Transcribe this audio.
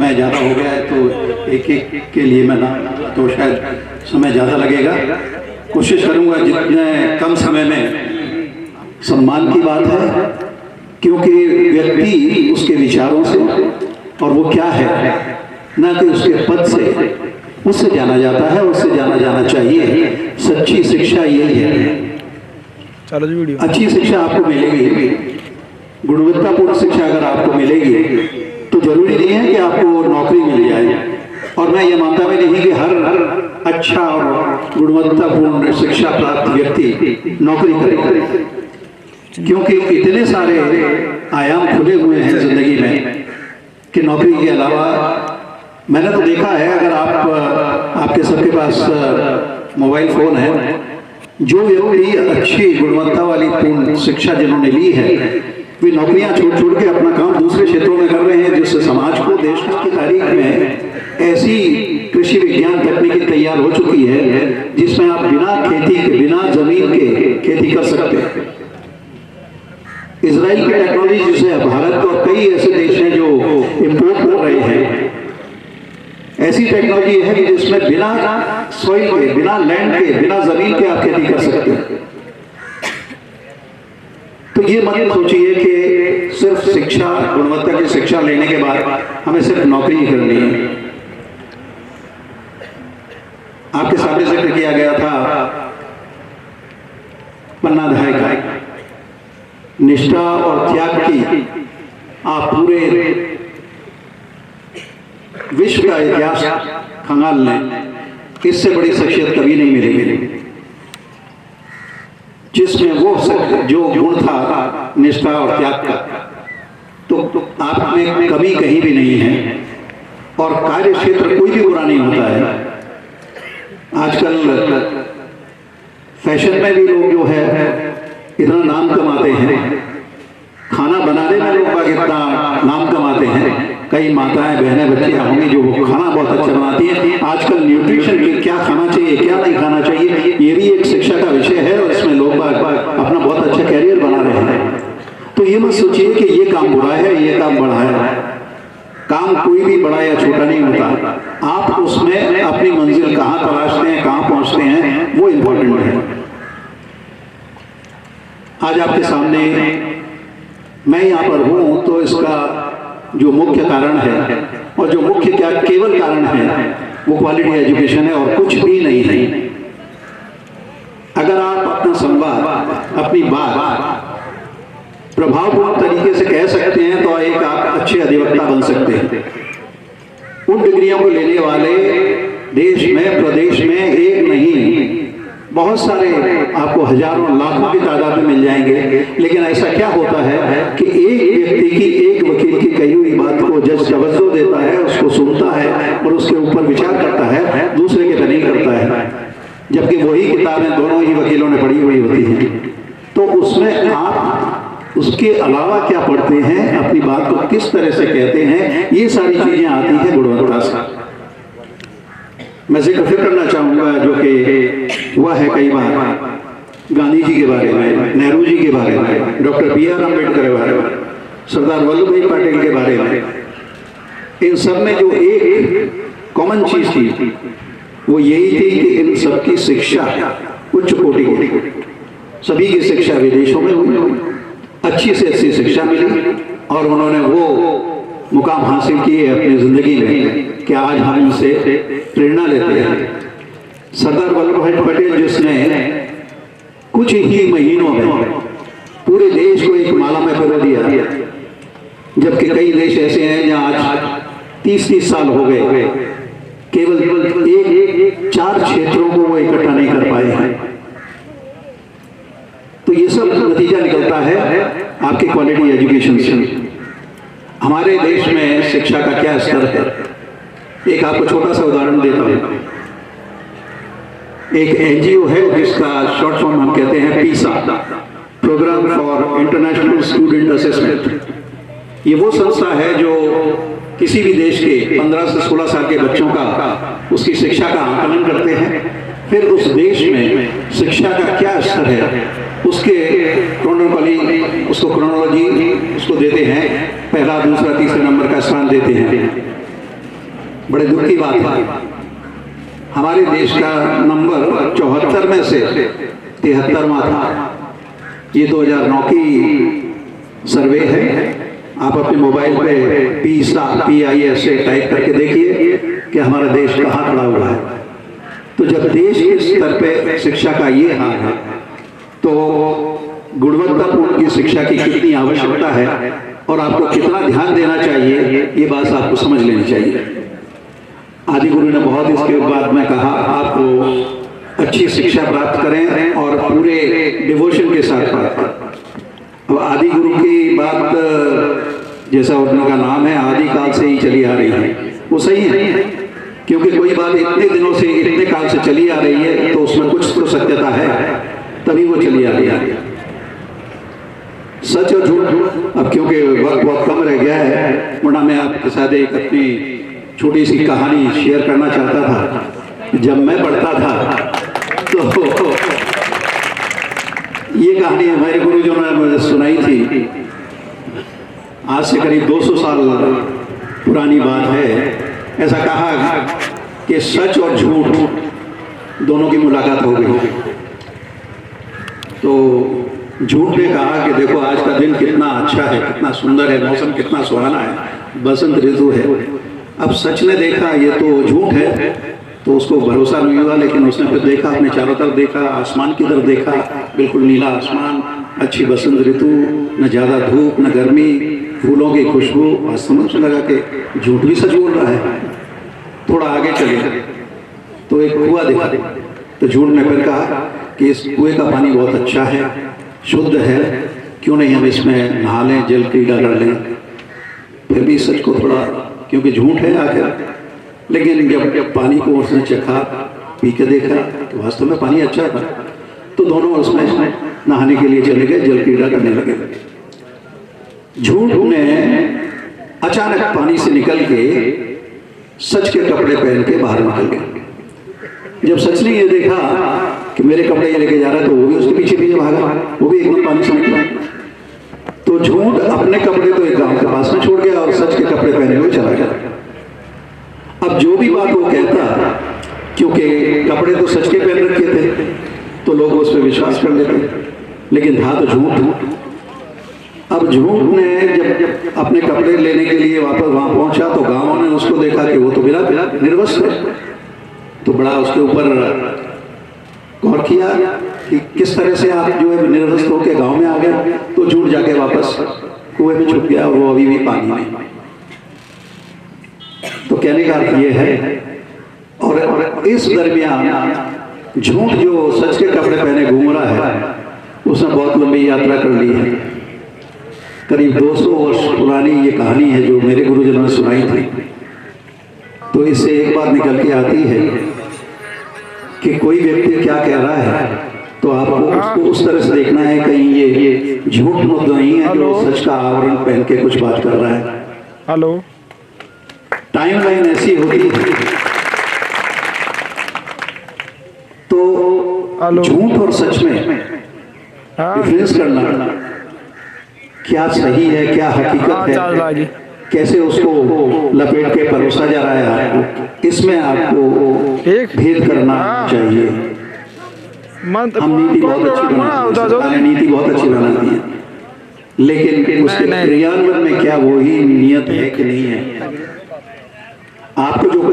समय ज़्यादा हो गया है तो एक एक के लिए मैं ना तो शायद समय ज़्यादा लगेगा। कोशिश करूँगा जितने कम समय में। सम्मान की बात है क्योंकि व्यक्ति उसके विचारों से और वो क्या है ना कि उसके पद से, उससे जाना जाता है, उससे जाना जाना चाहिए। सच्ची शिक्षा यही है। अच्छी शिक्षा आपको मिलेगी, गुणवत्तापूर्ण शिक्षा अगर आपको मिलेगी तो जरूरी नहीं है कि आपको नौकरी मिल जाए। और मैं ये मानता भी नहीं कि हर अच्छा और गुणवत्तापूर्ण शिक्षा प्राप्त व्यक्ति नौकरी करे, क्योंकि इतने सारे आयाम खुले हुए हैं जिंदगी में कि नौकरी के अलावा मैंने तो देखा है, अगर आपके सबके पास मोबाइल फोन है, जो व्यक्ति अच्छी गुणवत्ता वाली पूर्ण शिक्षा जिन्होंने ली है वे नौकरियां छोड़ छोड़ के अपना काम दूसरे क्षेत्रों में कर रहे हैं, जिससे समाज को देश की तारीख में ऐसी कृषि विज्ञान तकनीकी तैयार हो चुकी है जिसमें आप बिना खेती के, बिना जमीन के खेती कर सकते हैं। इजराइल की टेक्नोलॉजी जिसे भारत और कई ऐसे देश हैं जो इंपोर्ट कर रहे हैं, ऐसी टेक्नोलॉजी है कि जिसमें बिना सॉइल के, बिना लैंड के, बिना जमीन के आप खेती कर सकते हैं। तो ये मत सोचिए कि सिर्फ शिक्षा, गुणवत्ता की शिक्षा लेने के बाद हमें सिर्फ नौकरी ही करनी है। आपके सामने जिक्र किया गया था पन्नाध्याय का, निष्ठा और त्याग की आप पूरे विश्व का इतिहास खंगाल लें, इससे बड़ी शख्सियत कभी नहीं मिलेगी जिसमें वो जो गुण था निष्ठा और त्याग का, तो आप में कमी कहीं भी नहीं है। और कार्य क्षेत्र कोई भी बुरा नहीं होता है। आजकल फैशन में भी लोग जो है इतना नाम कमाते हैं, खाना बनाने में लोग इतना नाम कमाते हैं। कई माताएं, बहनें, बच्चियां होंगी जो वो खाना बहुत अच्छा बनाती हैं। आजकल न्यूट्रिशन की क्या खाना चाहिए, क्या नहीं खाना चाहिए, ये भी एक शिक्षा का विषय है और इसमें लोग अपना बहुत अच्छा कैरियर बना रहे हैं। तो ये मत सोचिए कि ये काम बुरा है, ये काम बड़ा है। काम कोई भी बड़ा या छोटा नहीं होता, आप उसमें अपनी मंजिल कहाँ तलाशते हैं, कहाँ पहुंचते हैं, वो इम्पोर्टेंट है। आज आपके सामने मैं यहाँ पर हूँ तो इसका जो मुख्य कारण है और जो मुख्य क्या केवल कारण है वो क्वालिटी एजुकेशन है और कुछ भी नहीं है। अगर आप अपना संवाद, अपनी बात प्रभावपूर्ण तरीके से कह सकते हैं तो एक आप अच्छे अधिवक्ता बन सकते हैं। उन डिग्रियों को लेने वाले देश में, प्रदेश में एक नहीं, बहुत सारे आपको हजारों लाखों की तादाद में मिल जाएंगे। लेकिन ऐसा क्या होता है कि एक व्यक्ति की, एक वकील की कही हुई बात को जज तवज्जो देता है, उसको सुनता है और उसके ऊपर विचार करता है, दूसरे के पे नहीं करता है, जबकि वही किताबें दोनों ही वकीलों ने पढ़ी हुई होती हैं। तो उसमें आप उसके अलावा क्या पढ़ते हैं, अपनी बात को किस तरह से कहते हैं, ये सारी चीजें आती हैं गुणवत्ता से। मैं जिक्र फिर करना चाहूंगा जो कि हुआ है कई बार, गांधी जी के बारे में, नेहरू जी के बारे में, डॉक्टर बी आर अम्बेडकर के बारे में, सरदार वल्लभ भाई पटेल के बारे में। इन सब में जो एक कॉमन चीज थी वो यही थी कि इन सबकी शिक्षा उच्च कोटि की, सभी की शिक्षा विदेशों में हुई, अच्छी से अच्छी शिक्षा मिली और उन्होंने वो मुकाम हासिल किए अपनी जिंदगी में कि आज हम उनसे प्रेरणा लेते हैं। सरदार वल्लभ भाई पटेल जिसने कुछ ही महीनों में पूरे देश को एक माला में पिरो दिया, जबकि कई देश ऐसे हैं जहां आज 30-30 साल हो गए, केवल एक 4 क्षेत्रों को वो इकट्ठा नहीं कर पाए हैं। तो ये सब नतीजा निकलता है आपकी क्वालिटी एजुकेशन से। हमारे देश में शिक्षा का क्या स्तर है, एक आपको छोटा सा उदाहरण देता हूं। एक एनजीओ है जिसका शॉर्ट फॉर्म हम कहते हैं PISA, programme for international student assessment. ये वो संस्था है जो किसी भी देश के 15 से 16 साल के बच्चों का, उसकी शिक्षा का आकलन करते हैं, फिर उस देश में शिक्षा का क्या स्तर है उसके क्रोनोलॉजी उसको देते हैं, पहला, दूसरा, तीसरे नंबर का स्थान देते हैं। बड़े दुख की बात है, हमारे देश का नंबर 74 में से 73वां था। ये 2009 की सर्वे है। आप अपने मोबाइल पे PISA टाइप करके देखिए कि हमारा देश कहाँ खड़ा हुआ है। तो जब देश के स्तर पे शिक्षा का ये हाल है, तो गुणवत्तापूर्ण की शिक्षा की कितनी आवश्यकता है और आपको कितना ध्यान देना चाहिए, ये बात आपको समझ लेनी चाहिए। आदि गुरु ने बहुत इसके बाद में कहा, आपको अच्छी शिक्षा प्राप्त करें और पूरे डिवोशन के साथ प्राप्त करें। अब आदि गुरु की बात, जैसा उनका नाम है, आदि काल से ही चली आ रही है, वो सही है, क्योंकि कोई बात इतने दिनों से, इतने काल से चली आ रही है तो उसमें कुछ तो सत्यता है, तभी वो चली आ रही है। सच और झूठ, अब क्योंकि वक्त बहुत कम रह गया है, वरना मैं आपके साथ एक अपनी छोटी सी कहानी शेयर करना चाहता था। जब मैं पढ़ता था तो ये कहानी हमारे गुरुजनों ने मुझे सुनाई थी। आज से करीब 200 साल पुरानी बात है। ऐसा कहा कि सच और झूठ दोनों की मुलाकात हो गई। तो झूठ ने कहा कि देखो आज का दिन कितना अच्छा है, कितना सुंदर है, मौसम कितना सुहाना है, बसंत ऋतु है। अब सच ने देखा ये तो झूठ है, तो उसको भरोसा नहीं हुआ, लेकिन उसने फिर देखा, अपने चारों तरफ देखा, आसमान की तरफ देखा, बिल्कुल नीला आसमान, अच्छी बसंत ऋतु, न ज़्यादा धूप न गर्मी, फूलों की खुशबू, और समझ लगा कि झूठ भी सच बोल रहा है। थोड़ा आगे चले तो एक कुआं दिखा। तो झूठ ने फिर कहा कि इस कुएं का पानी बहुत अच्छा है, शुद्ध है, क्यों नहीं हम इसमें नहा लें, जल क्रीड़ा कर लें। फिर भी सच को थोड़ा, क्योंकि झूठ है आखिर, लेकिन जब पानी को उसने चखा, पी के देखा तो वास्तव में पानी अच्छा था। तो दोनों उसमें नहाने के लिए चले गए, जल क्रीड़ा करने लगे। झूठ ने अचानक पानी से निकल के सच के कपड़े पहन के बाहर निकल गए। जब सच ने ये देखा कि मेरे कपड़े ये लेके जा रहा है, तो वो भी उसके पीछे पीछे भागा, वो भी एकदम पानी से निकला। तो झूठ अपने कपड़े तो एक गांव के पास में छोड़ गया और सच के कपड़े पहने हुए चला गया। अब जो भी बात वो कहता, क्योंकि कपड़े तो सच के पहन रखे थे, तो लोग उस पर विश्वास कर लेते, लेकिन था तो झूठ। अब झूठ ने जब अपने कपड़े लेने के लिए वापस वहां पहुंचा, तो गांव ने उसको देखा कि वो तो बिना निर्वस्त्र है। तो बड़ा उसके ऊपर गौर किया कि किस तरह से आप जो है निर्वस्त्र होकर गांव में आ गए। तो झूठ जाके वापस कुएं में छुप गया और वो अभी भी पानी में। तो कहने का अर्थ ये है, और इस दरमियान झूठ जो सच के कपड़े पहने घूम रहा है, उसने बहुत लंबी यात्रा कर ली है। करीब 200 वर्ष पुरानी ये कहानी है जो मेरे गुरुजनों ने सुनाई थी। तो इससे एक बात निकल के आती है कि कोई व्यक्ति क्या कह रहा है, तो आपको उसको उस तरह से देखना है, कहीं ये झूठ मुद्दा नहीं है जो सच का आवरण पहन के कुछ बात कर रहा है। हेलो, टाइमलाइन ऐसी होती है। तो झूठ और सच में डिफरेंस करना, क्या सही है क्या हकीकत है, कैसे उसको लपेट के परोसा जा रहा है आपको, इसमें आपको भेद करना चाहिए। हम नीति बहुत अच्छी बनाते हैं, नीति बहुत अच्छी बनाती है, लेकिन उसके क्रियान्वयन में क्या वही नियत है कि नहीं है। आपको जो